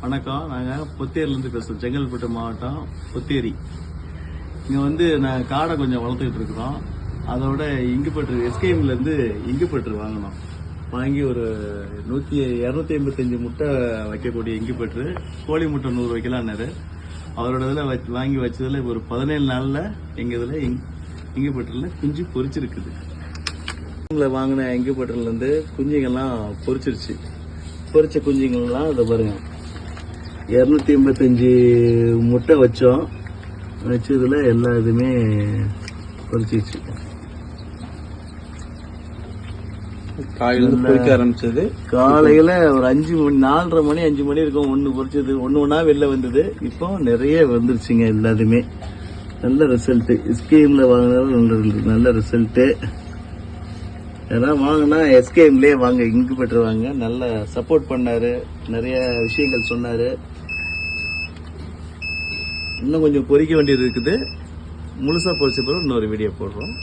வணக்கம். நாங்கள் பொத்தேரிலேருந்து பேசுகிறோம். செங்கல்பட்டு மாவட்டம் பொத்தேரி. இங்கே வந்து நான் காடை கொஞ்சம் வளர்த்துக்கிட்டு இருக்கிறோம். அதோட இங்குப்பற்று எஸ்கேஎம்லேருந்து இங்குப்பற்று வாங்கினோம். வாங்கி ஒரு 255 முட்டை வைக்கக்கூடிய இங்குப்பற்று. கோழி முட்டை 100 வைக்கலான்னாரு. அவரோட இதில் வாங்கி வச்சதில் இப்போ ஒரு 17 நாளில் எங்கள் இதில் இங்குப்பற்றில் குஞ்சு பொரிச்சிருக்குது. வாங்கின இங்குப்பற்றிலேருந்து குஞ்சுங்கள்லாம் பொரிச்சிருச்சு. பொரிச்ச குஞ்சுங்கள்லாம் இதை பாருங்க, 285 முட்டை வச்சோம். வச்சதுல எல்லா இதுவுமே பொரிச்சிச்சு. காலையில பொரிக்க ஆரம்பிச்சது. காலையில ஒரு 5 மணி 4:30 மணி 5 மணி இருக்கும். ஒன்று பொரிச்சது, ஒன்னா வெளில வந்தது. இப்போ நிறைய வந்துருச்சுங்க. எல்லாத்துமே நல்ல ரிசல்ட். ஸ்கீம்ல வாங்கினது நல்ல ரிசல்ட்டு. ஏன்னா வாங்கினா எஸ்கேஎம்லேயே வாங்க, இங்குபெட்டர் வாங்க. நல்ல சப்போர்ட் பண்ணாரு, நிறைய விஷயங்கள் சொன்னாரு. இன்னும் கொஞ்சம் பொரிக்க வேண்டியது இருக்குது. முழுசா பொரிச்ச பிறகு இன்னொரு வீடியோ போடுறோம்.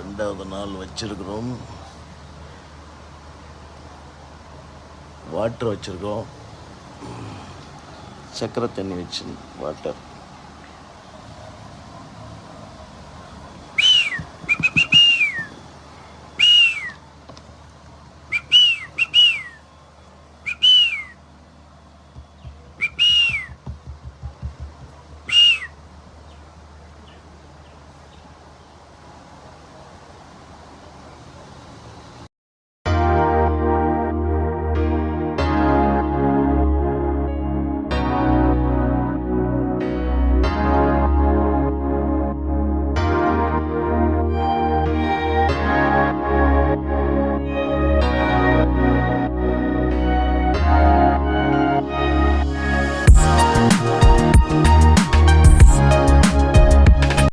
ரெண்டாவது நாள் வச்சிருக்கிறோம். வாட்டர் வச்சிருக்கோம். சக்கரை தண்ணி வச்சு வாட்டர்.